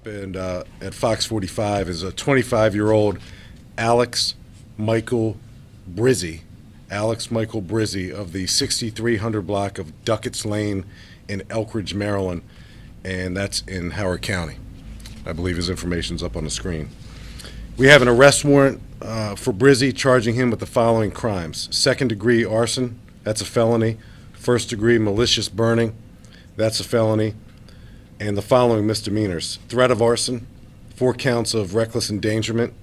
and at Fox 45 is a 25-year-old Alex Michael Brizzi. Alex Michael Brizzi of the 6300 block of Duckett's Lane in Elkridge, Maryland, and that's in Howard County. I believe his information's up on the screen. We have an arrest warrant for Brizzi, charging him with the following crimes: second-degree arson, that's a felony; first-degree malicious burning, that's a felony; and the following misdemeanors: threat of arson, 4 counts of reckless endangerment,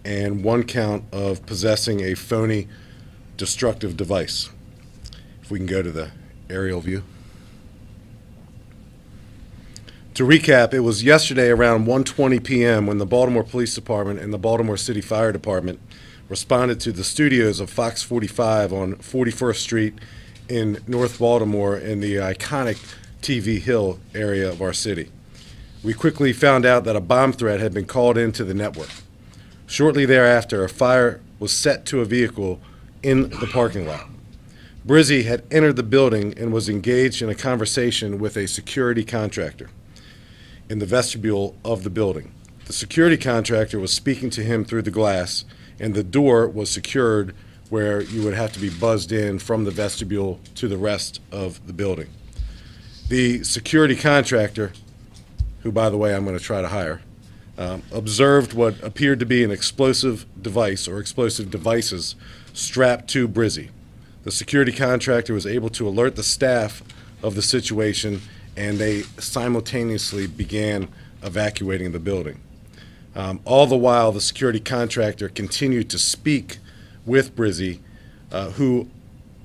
and 1 count of possessing a phony destructive device. If we can go to the aerial view. To recap, it was yesterday around 1:20 p.m. when the Baltimore Police Department and the Baltimore City Fire Department responded to the studios of Fox 45 on 41st Street in North Baltimore in the iconic TV Hill area of our city. We quickly found out that a bomb threat had been called into the network. Shortly thereafter, a fire was set to a vehicle in the parking lot. Brizzi had entered the building and was engaged in a conversation with a security contractor in the vestibule of the building. The security contractor was speaking to him through the glass, and the door was secured where you would have to be buzzed in from the vestibule to the rest of the building. The security contractor, who, by the way, I'm going to try to hire, observed what appeared to be an explosive device or explosive devices strapped to Brizzi. The security contractor was able to alert the staff of the situation, and they simultaneously began evacuating the building. All the while, the security contractor continued to speak with Brizzi, who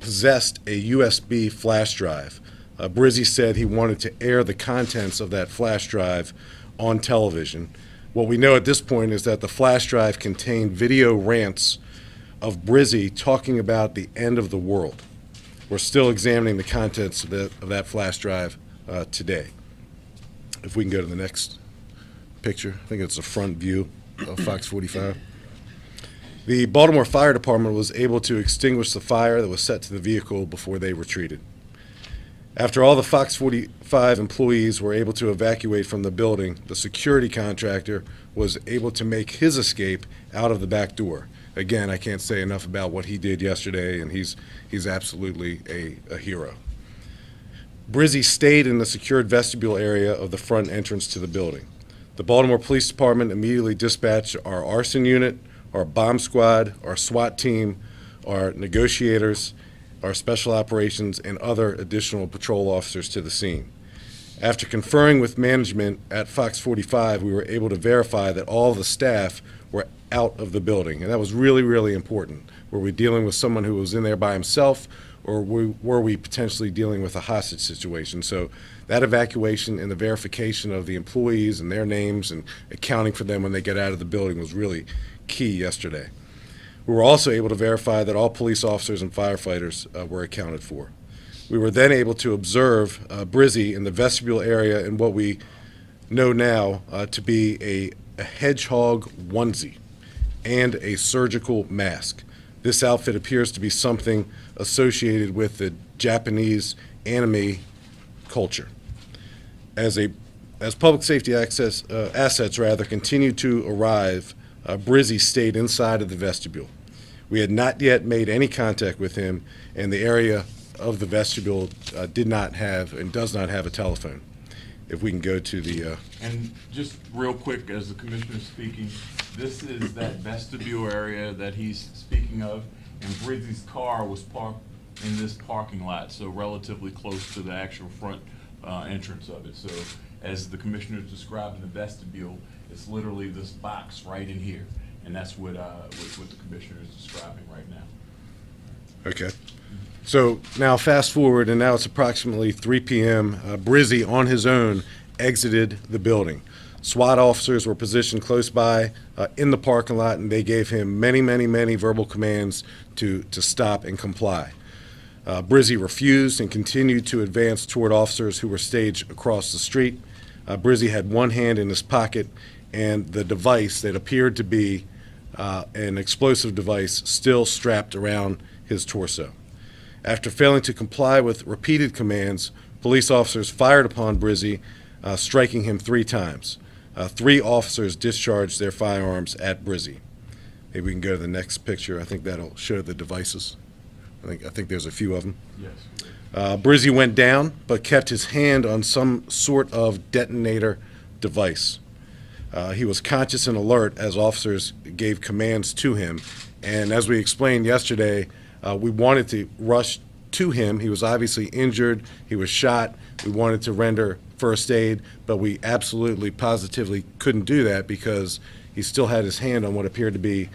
possessed a USB flash drive. Brizzi said he wanted to air the contents of that flash drive on television. What we know at this point is that the flash drive contained video rants of Brizzi talking about the end of the world. We're still examining the contents of that flash drive today. If we can go to the next picture, I think it's a front view of Fox 45. The Baltimore Fire Department was able to extinguish the fire that was set to the vehicle before they retreated. After all the Fox 45 employees were able to evacuate from the building, the security contractor was able to make his escape out of the back door. Again, I can't say enough about what he did yesterday, and he's absolutely a hero. Brizzi stayed in the secured vestibule area of the front entrance to the building. The Baltimore Police Department immediately dispatched our arson unit, our bomb squad, our SWAT team, our negotiators, our special operations, and other additional patrol officers to the scene. After conferring with management at Fox 45, we were able to verify that all the staff were out of the building, and that was really, really important. Were we dealing with someone who was in there by himself, or were we potentially dealing with a hostage situation? So that evacuation and the verification of the employees and their names and accounting for them when they get out of the building was really key yesterday. We were also able to verify that all police officers and firefighters were accounted for. We were then able to observe Brizzi in the vestibule area in what we know now to be a hedgehog onesie and a surgical mask. This outfit appears to be something associated with the Japanese anime culture. As public safety assets continued to arrive, Brizzi stayed inside of the vestibule. We had not yet made any contact with him, and the area of the vestibule did not have and does not have a telephone. If we can go to the... And just real quick, as the commissioner is speaking, this is that vestibule area that he's speaking of, and Brizzi's car was parked in this parking lot, so relatively close to the actual front entrance of it. So as the commissioner is describing the vestibule, it's literally this box right in here, and that's what the commissioner is describing right now. Okay. So now fast forward, and now it's approximately 3 p.m. Brizzi, on his own, exited the building. SWAT officers were positioned close by in the parking lot, and they gave him many verbal commands to stop and comply. Brizzi refused and continued to advance toward officers who were staged across the street. Brizzi had one hand in his pocket, and the device that appeared to be an explosive device still strapped around his torso. After failing to comply with repeated commands, police officers fired upon Brizzi, striking him 3 times. 3 officers discharged their firearms at Brizzy. Maybe we can go to the next picture. I think that'll show the devices. I think there's a few of them. Yes. Brizzy went down, but kept his hand on some sort of detonator device. He was conscious and alert as officers gave commands to him. And as we explained yesterday, we wanted to rush to him. He was obviously injured. He was shot. We wanted to render first aid, but we absolutely, positively couldn't do that because he still had his hand on what appeared to be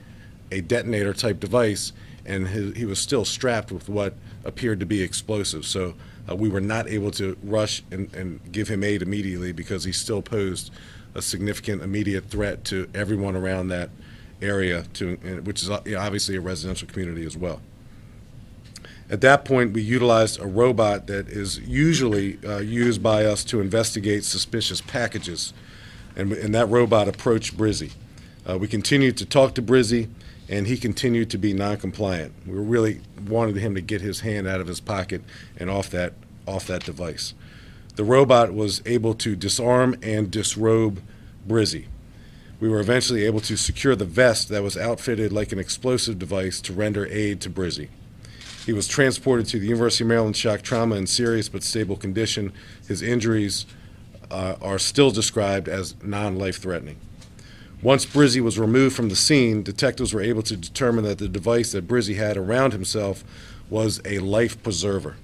a detonator type device, and he was still strapped with what appeared to be explosive. So we were not able to rush and give him aid immediately because he still posed a significant immediate threat to everyone around that area, which is obviously a residential community as well. At that point, we utilized a robot that is usually used by us to investigate suspicious packages, and that robot approached Brizzy. We continued to talk to Brizzy, and he continued to be non-compliant. We really wanted him to get his hand out of his pocket and off that device. The robot was able to disarm and disrobe Brizzy. We were eventually able to secure the vest that was outfitted like an explosive device to render aid to Brizzy. He was transported to the University of Maryland Shock Trauma in serious but stable condition. His injuries are still described as non-life-threatening. Once Brizzy was removed from the scene, detectives were able to determine that the device that Brizzy had around himself was a life preserver.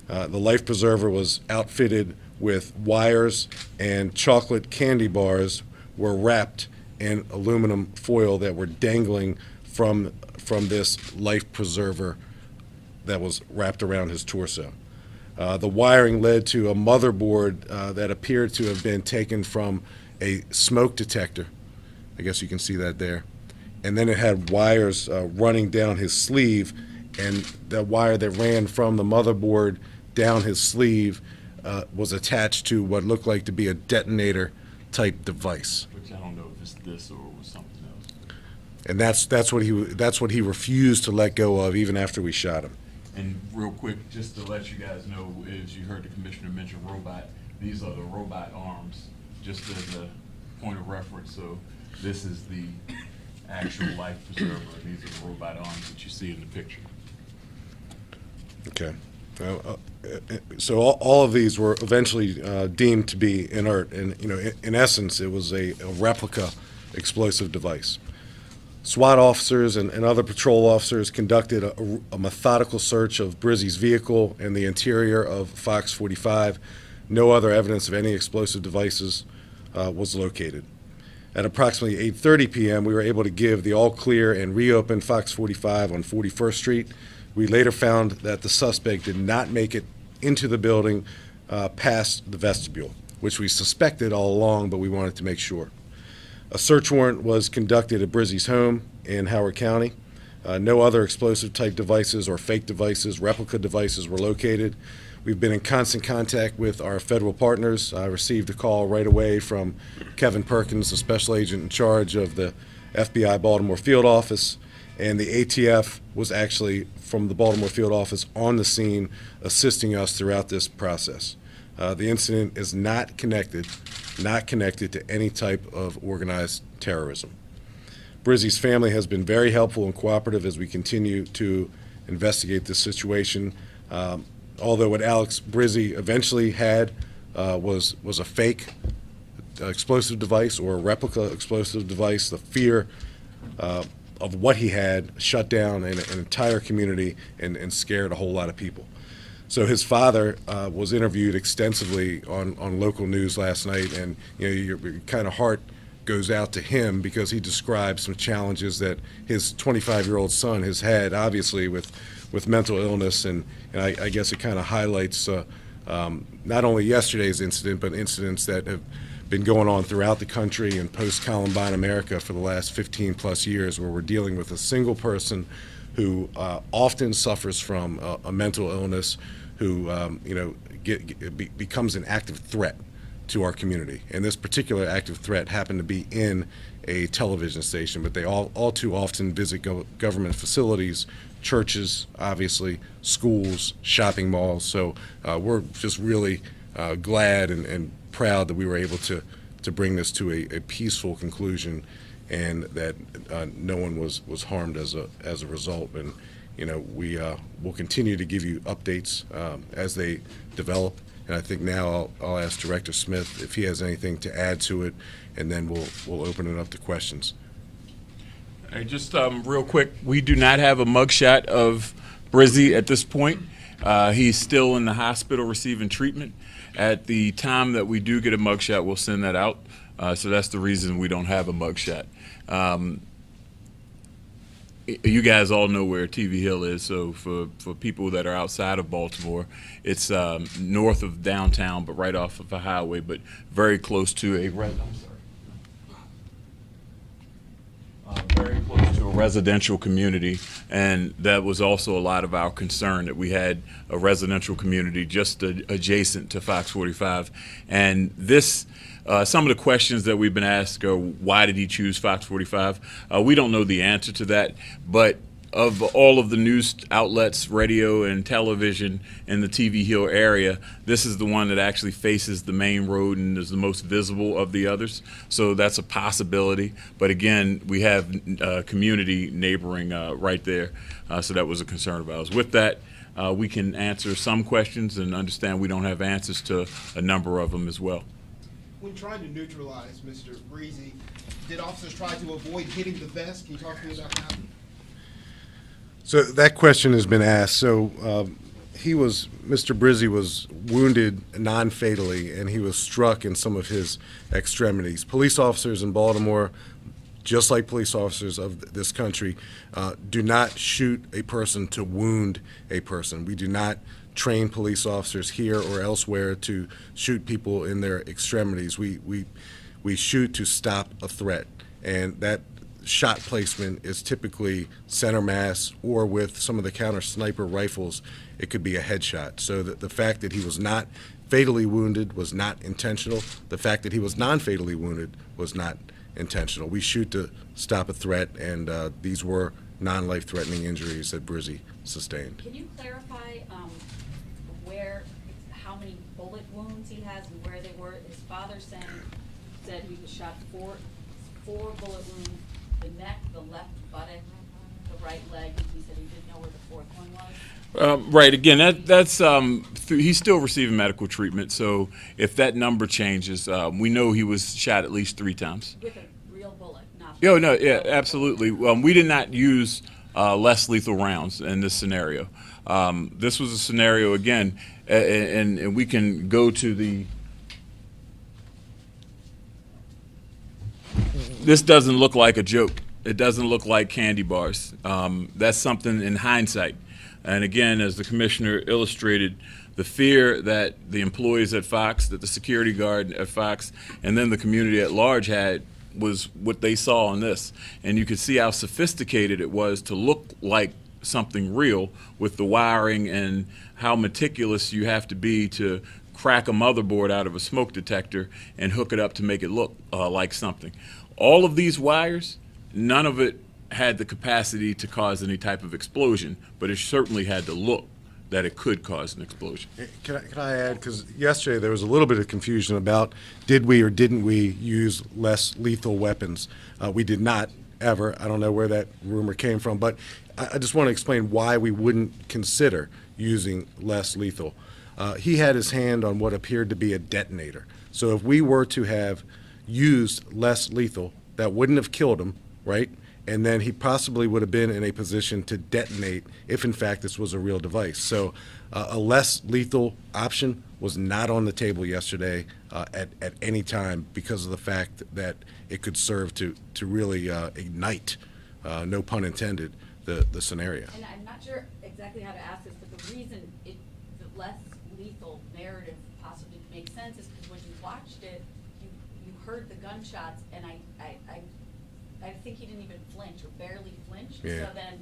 The life preserver was outfitted with wires, and chocolate candy bars were wrapped in aluminum foil that were dangling from this life preserver that was wrapped around his torso. The wiring led to a motherboard that appeared to have been taken from a smoke detector. I guess you can see that there. And then it had wires running down his sleeve, and the wire that ran from the motherboard down his sleeve was attached to what looked like to be a detonator type device. Which I don't know if it's this or it was something else. And that's what he refused to let go of even after we shot him. And real quick, just to let you guys know, as you heard the commissioner mention robot, these are the robot arms, just as a point of reference. So this is the actual life preserver. These are the robot arms that you see in the picture. Okay. So all of these were eventually deemed to be inert, and in essence, it was a replica explosive device. SWAT officers and other patrol officers conducted a methodical search of Brizzy's vehicle and the interior of Fox 45. No other evidence of any explosive devices was located. At approximately 8:30 p.m., we were able to give the all-clear and reopen Fox 45 on 41st Street. We later found that the suspect did not make it into the building past the vestibule, which we suspected all along, but we wanted to make sure. A search warrant was conducted at Brizzy's home in Howard County. No other explosive type devices or fake devices, replica devices were located. We've been in constant contact with our federal partners. I received a call right away from Kevin Perkins, the special agent in charge of the FBI Baltimore field office, and the ATF was actually from the Baltimore field office on the scene assisting us throughout this process. The incident is not connected to any type of organized terrorism. Brizzy's family has been very helpful and cooperative as we continue to investigate this situation. Although what Alex Brizzy eventually had was a fake explosive device or a replica explosive device, the fear of what he had shut down an entire community and scared a whole lot of people. So his father was interviewed extensively on local news last night, and your kind of heart goes out to him because he describes some challenges that his 25-year-old son has had, obviously with mental illness, and I guess it kind of highlights not only yesterday's incident, but incidents that have been going on throughout the country and post-Columbine America for the last 15 plus years, where we're dealing with a single person who often suffers from a mental illness, who becomes an active threat to our community. And this particular active threat happened to be in a television station, but they all too often visit government facilities, churches, obviously, schools, shopping malls. So we're just really glad and proud that we were able to to bring this to a peaceful conclusion, and that no one was harmed as a result. And we will continue to give you updates as they develop. And I think now I'll ask Director Smith if he has anything to add to it, and then we'll open it up to questions. Hey, just real quick, we do not have a mugshot of Brizzy at this point. He's still in the hospital receiving treatment. At the time that we do get a mugshot, we'll send that out. So that's the reason we don't have a mugshot. You guys all know where TV Hill is, so for people that are outside of Baltimore, it's north of downtown, but right off of a highway, but very close to a very close to a residential community, and that was also a lot of our concern, that we had a residential community just adjacent to Fox 45. And this, some of the questions that we've been asked are, why did he choose Fox 45? We don't know the answer to that, but of all of the news outlets, radio and television in the TV Hill area, this is the one that actually faces the main road and is the most visible of the others. So that's a possibility. But again, we have community neighboring right there. So that was a concern of ours. With that, we can answer some questions and understand we don't have answers to a number of them as well. When trying to neutralize Mr. Brizzy, did officers try to avoid hitting the vest? Can you talk to me about that? So that question has been asked. So Mr. Brizzy was wounded non-fatally, and he was struck in some of his extremities. Police officers in Baltimore, just like police officers of this country, do not shoot a person to wound a person. We do not train police officers here or elsewhere to shoot people in their extremities. We shoot to stop a threat, and that shot placement is typically center mass, or with some of the counter sniper rifles, it could be a headshot. So the fact that he was not fatally wounded was not intentional. The fact that he was non-fatally wounded was not intentional. We shoot to stop a threat, and these were non-life-threatening injuries that Brizzy sustained. Can you clarify how many bullet wounds he has and where they were? His father said he was shot four bullet wounds: the neck, the left buttock, the right leg. He said he didn't know where the fourth one was. Right. Again, that's he's still receiving medical treatment. So if that number changes, we know he was shot at least 3 times. With a real bullet, not. Oh no, yeah, absolutely. We did not use less lethal rounds in this scenario. This was a scenario again, and we can go to the. This doesn't look like a joke. It doesn't look like candy bars. That's something in hindsight. And again, as the commissioner illustrated, the fear that the employees at Fox, that the security guard at Fox, and then the community at large had was what they saw in this. And you could see how sophisticated it was to look like something real with the wiring, and how meticulous you have to be to crack a motherboard out of a smoke detector and hook it up to make it look like something. All of these wires, none of it had the capacity to cause any type of explosion, but it certainly had the look that it could cause an explosion. Can I add, because yesterday there was a little bit of confusion about did we or didn't we use less lethal weapons. We did not, ever. I don't know where that rumor came from, but I just want to explain why we wouldn't consider using less lethal. He had his hand on what appeared to be a detonator. So if we were to have used less lethal, that wouldn't have killed him, right? And then he possibly would have been in a position to detonate if, in fact, this was a real device. So a less lethal option was not on the table yesterday at any time, because of the fact that it could serve to really ignite, no pun intended, the scenario. And I'm not sure exactly how to ask this, but the reason the less lethal narrative possibly makes sense is because when you watched it, you heard the gunshots, and I think he didn't even flinch, or barely flinch. Yeah. So then,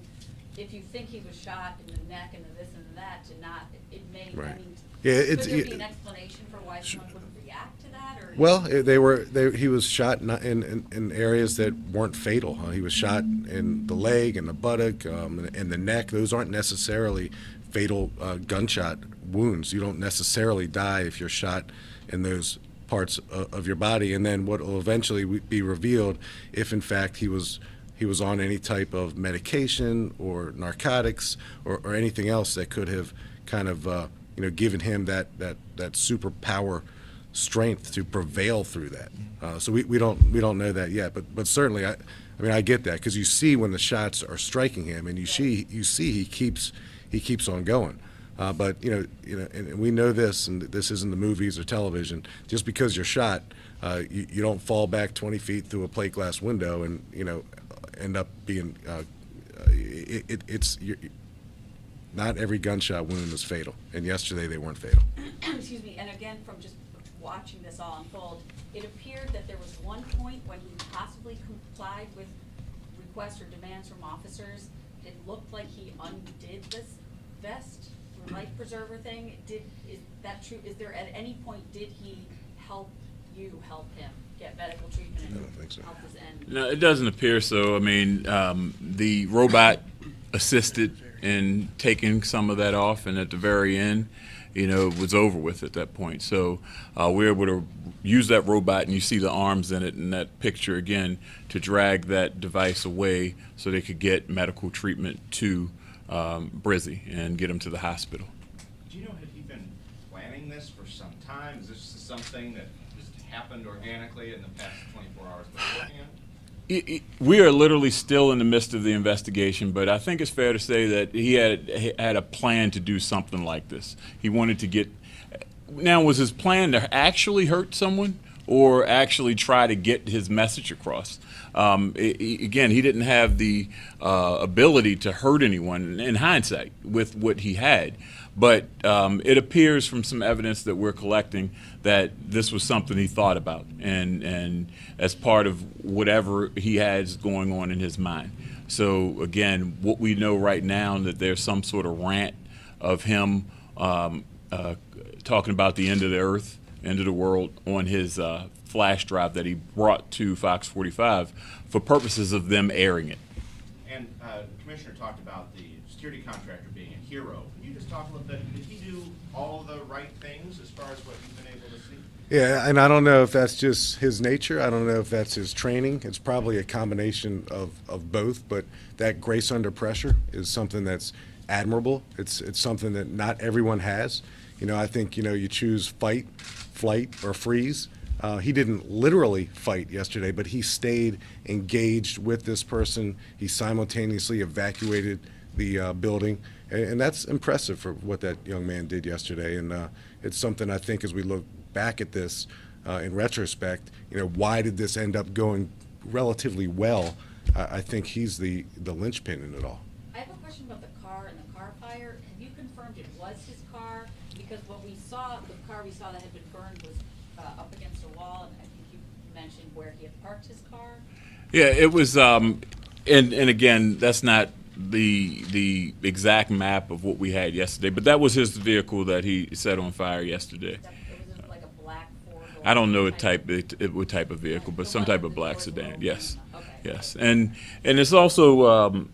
if you think he was shot in the neck and the this and the that, to not, it may. Right. I mean, Yeah, could there be an explanation for why someone wouldn't react to that, or? Well, he was shot in areas that weren't fatal. He was shot in the leg and the buttock and the neck. Those aren't necessarily fatal gunshot wounds. You don't necessarily die if you're shot in those parts of your body, and then what will eventually be revealed if in fact he was on any type of medication or narcotics or anything else that could have kind of given him that superpower strength to prevail through that. So we don't know that yet, but certainly I mean I get that, because you see when the shots are striking him, and you see he keeps on going. But and we know this, and this isn't the movies or television. Just because you're shot, you don't fall back 20 feet through a plate glass window and end up being. Not every gunshot wound is fatal, and yesterday they weren't fatal. Excuse me, and again, from just watching this all unfold, it appeared that there was one point when he possibly complied with requests or demands from officers. It looked like he undid this vest, life preserver thing. Is that true? Is there at any point did he help him get medical treatment and I don't think so. help his end? No, it doesn't appear so. I mean, the robot assisted in taking some of that off, and at the very end, it was over with at that point. So we were able to use that robot, and you see the arms in it in that picture again, to drag that device away so they could get medical treatment to Brizzy and get him to the hospital. Do you know, had he been planning this for some time? Is this something that just happened organically in the past 24 hours beforehand? We are literally still in the midst of the investigation, but I think it's fair to say that he had a plan to do something like this. He wanted to get. Now, was his plan to actually hurt someone or actually try to get his message across? Again, he didn't have the ability to hurt anyone in hindsight with what he had. But it appears from some evidence that we're collecting that this was something he thought about and as part of whatever he has going on in his mind. So again, what we know right now is that there's some sort of rant of him talking about the end of the earth, end of the world on his flash drive that he brought to Fox 45 for purposes of them airing it. And the commissioner talked about the security contractor being a hero. Can you just talk a little bit? Did he do all the right things as far as what you've been able to see? Yeah, and I don't know if that's just his nature. I don't know if that's his training. It's probably a combination of both, but that grace under pressure is something that's admirable. It's something that not everyone has. I think, you choose fight, flight, or freeze. He didn't literally fight yesterday, but he stayed engaged with this person. He simultaneously evacuated the building, and that's impressive for what that young man did yesterday. And it's something I think as we look back at this in retrospect, why did this end up going relatively well? I think he's the linchpin in it all. I have a question about the car and the car fire. Have you confirmed it was his car? Because what we saw, the car we saw that had been burned was up against a wall, and I think you mentioned where he had parked his car. Yeah, it was, and again, that's not the exact map of what we had yesterday, but that was his vehicle that he set on fire yesterday. It was like a black four-door. I don't know what type of vehicle, but some type of black sedan. Yes, yes, and it's also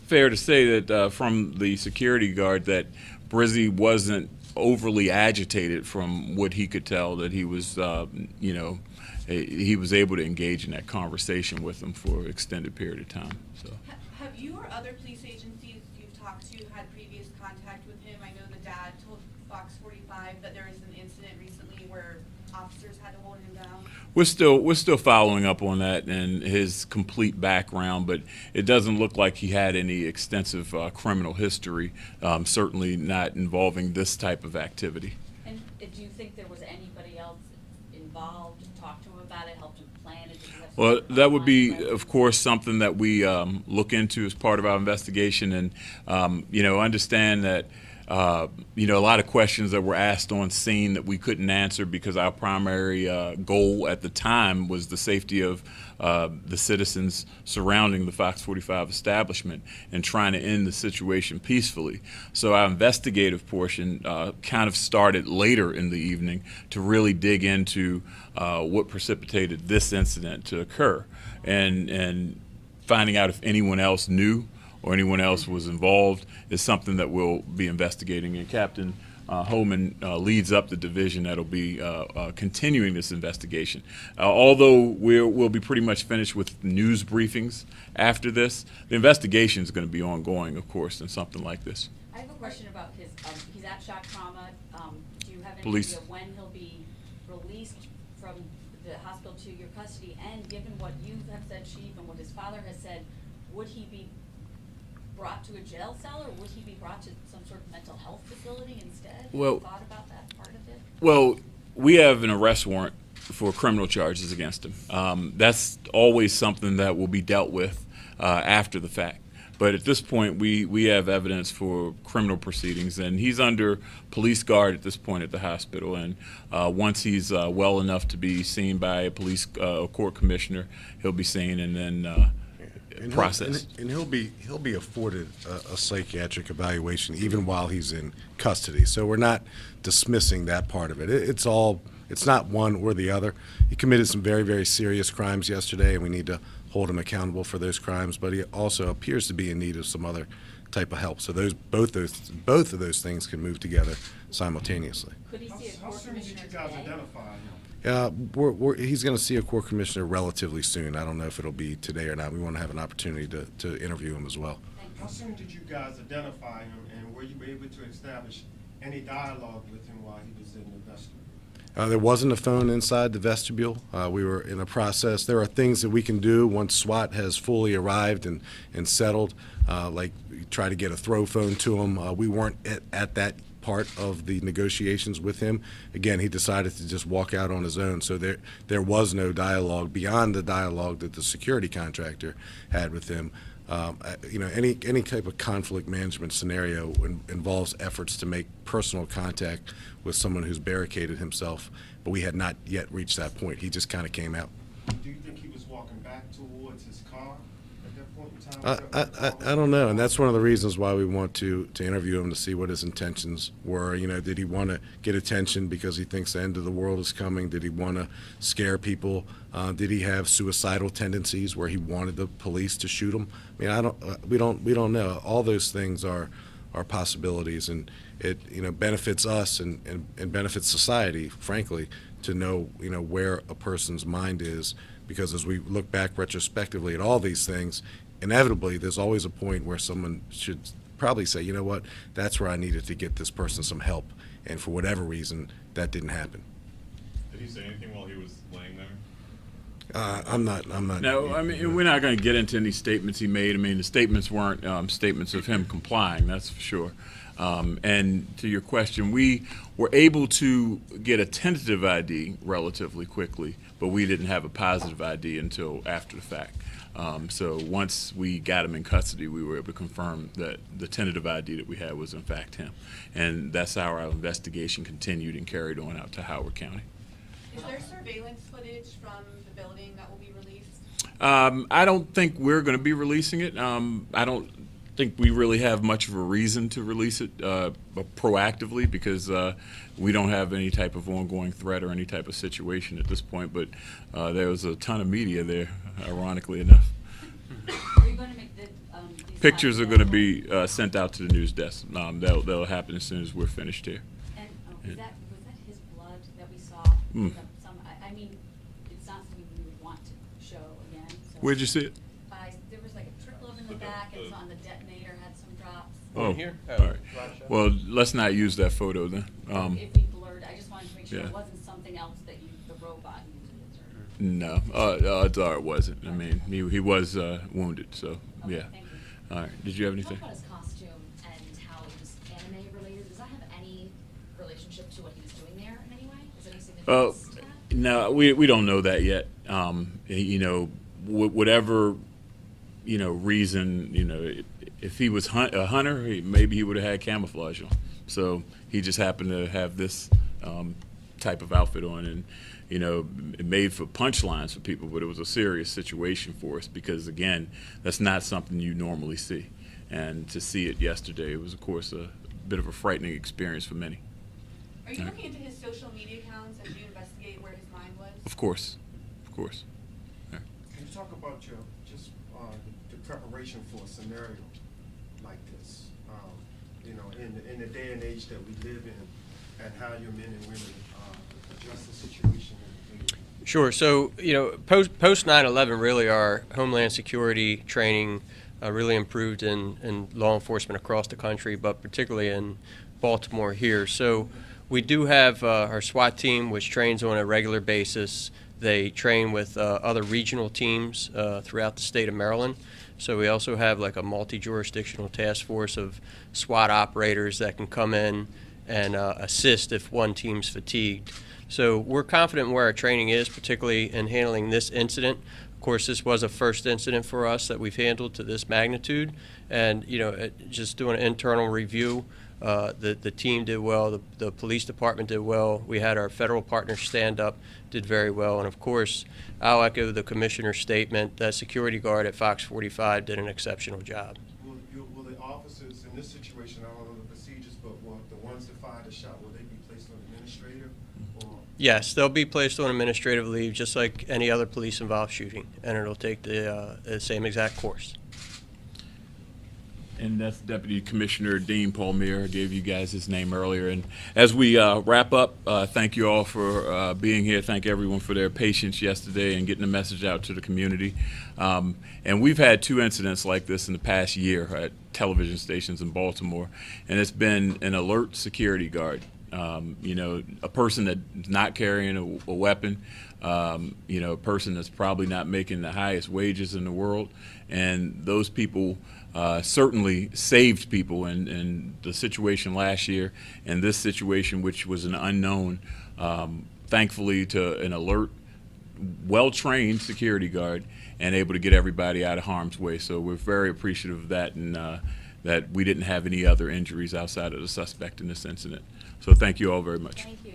fair to say that from the security guard that Brizzy wasn't overly agitated from what he could tell, that he was, he was able to engage in that conversation with him for an extended period of time. So. Have you or other police agencies you've talked to had previous contact with him? I know the dad told Fox 45 that there was an incident recently where officers had to hold him down. We're still following up on that and his complete background, but it doesn't look like he had any extensive criminal history, certainly not involving this type of activity. And do you think there was anybody else involved, talked to him about it, helped him plan it? Well, that would be, of course, something that we look into as part of our investigation, and understand that a lot of questions that were asked on scene that we couldn't answer because our primary goal at the time was the safety of the citizens surrounding the Fox 45 establishment and trying to end the situation peacefully. So our investigative portion kind of started later in the evening to really dig into what precipitated this incident to occur, and finding out if anyone else knew or anyone else was involved is something that we'll be investigating. And Captain Holman leads up the division that'll be continuing this investigation. Although we'll be pretty much finished with news briefings after this, the investigation is going to be ongoing, of course, in something like this. I have a question about his, he's at shock trauma. Do you have any Police. idea when he'll be released from the hospital to your custody? And given what you have said, Chief, and what his father has said, would he be brought to a jail cell, or would he be brought to some sort of mental health facility instead? Have you Well- thought about that part of it? Well, we have an arrest warrant for criminal charges against him. That's always something that will be dealt with after the fact. But at this point, we have evidence for criminal proceedings, and he's under police guard at this point at the hospital. And once he's well enough to be seen by a police court commissioner, he'll be seen and then And processed. he'll be afforded a psychiatric evaluation even while he's in custody. So we're not dismissing that part of it. It's not one or the other. He committed some very, very serious crimes yesterday, and we need to hold him accountable for those crimes. But he also appears to be in need of some other type of help. So both of those things can move together simultaneously. Could he see a How court soon did commissioner you guys today? identify him? He's going to see a court commissioner relatively soon. I don't know if it'll be today or not. We want to have an opportunity to interview him as well. How soon did you guys identify him, and were you able to establish any dialogue with him while he was in the vestibule? There wasn't a phone inside the vestibule. We were in a process. There are things that we can do once SWAT has fully arrived and settled, like try to get a throw phone to him. We weren't at that part of the negotiations with him. Again, he decided to just walk out on his own, so there was no dialogue beyond the dialogue that the security contractor had with him. Any type of conflict management scenario involves efforts to make personal contact with someone who's barricaded himself, but we had not yet reached that point. He just kind of came out. Do you think he was walking back towards his car at that point in time? I don't know, and that's one of the reasons why we want to interview him to see what his intentions were. Did he want to get attention because he thinks the end of the world is coming? Did he want to scare people? Did he have suicidal tendencies where he wanted the police to shoot him? I mean, we don't know. All those things are possibilities, and it benefits us and benefits society, frankly, to know where a person's mind is, because as we look back retrospectively at all these things, inevitably there's always a point where someone should probably say, you know what, that's where I needed to get this person some help, and for whatever reason that didn't happen. Did he say anything while he was laying there? I'm not. No, I mean, we're not going to get into any statements he made. I mean, the statements weren't statements of him complying, that's for sure. And to your question, we were able to get a tentative ID relatively quickly, but we didn't have a positive ID until after the fact. So once we got him in custody, we were able to confirm that the tentative ID that we had was in fact him. And that's how our investigation continued and carried on out to Howard County. Is there surveillance footage from the building that will be released? I don't think we're going to be releasing it. I don't think we really have much of a reason to release it proactively, because we don't have any type of ongoing threat or any type of situation at this point. But there was a ton of media there, ironically enough. Are you going to make these Pictures are files going to available? be sent out to the news desk. That'll happen as soon as we're finished here. And was that his blood that we saw? Mm. I mean, it's not something we would want to show again. So Where'd you see it? there was like a trickle in the back, and so on the detonator had some drops. Oh, here? all right. Well, let's not use that photo then. If we blurred, I just wanted to make sure yeah. it wasn't something else that the robot used or. No, it wasn't. I mean, he was wounded, so Okay, yeah. thank you. All right. Did you have anything? Talk about his costume and how it was anime related. Does that have any relationship to what he was doing there in any way? Is there any significance to that? No, we don't know that yet. Whatever reason, if he was a hunter, maybe he would have had camouflage on. So he just happened to have this type of outfit on, and it made for punchlines for people, but it was a serious situation for us because, again, that's not something you normally see. And to see it yesterday, it was, of course, a bit of a frightening experience for many. Are you looking into his social media accounts as you investigate where his mind was? Of course, of course. Can you talk about the preparation for a scenario like this? you know, in the day and age that we live in, and how your men and women address the situation. Sure. So, you know, post 9/11, really our Homeland Security training really improved in law enforcement across the country, but particularly in Baltimore here. So we do have our SWAT team, which trains on a regular basis. They train with other regional teams throughout the state of Maryland. So we also have like a multi-jurisdictional task force of SWAT operators that can come in and assist if one team's fatigued. So we're confident in where our training is, particularly in handling this incident. Of course, this was a first incident for us that we've handled to this magnitude. And, you know, just doing an internal review, the team did well, the police department did well. We had our federal partners stand up, did very well. And, of course, I'll echo the commissioner's statement that security guard at Fox 45 did an exceptional job. Will the officers in this situation, I don't know the procedures, but will the ones that fired the shot, will they be placed on administrative? Or? Yes, they'll be placed on administrative leave just like any other police-involved shooting, and it'll take the same exact course. And that's Deputy Commissioner Dean Palmier. I gave you guys his name earlier. And as we wrap up, thank you all for being here. Thank everyone for their patience yesterday and getting the message out to the community. And we've had 2 incidents like this in the past year at television stations in Baltimore, and it's been an alert security guard. You know, a person that's not carrying a weapon, you know, a person that's probably not making the highest wages in the world, and those people certainly saved people in the situation last year and this situation, which was an unknown, thankfully to an alert, well-trained security guard and able to get everybody out of harm's way. So we're very appreciative of that, and that we didn't have any other injuries outside of the suspect in this incident. So thank you all very much. Thank you.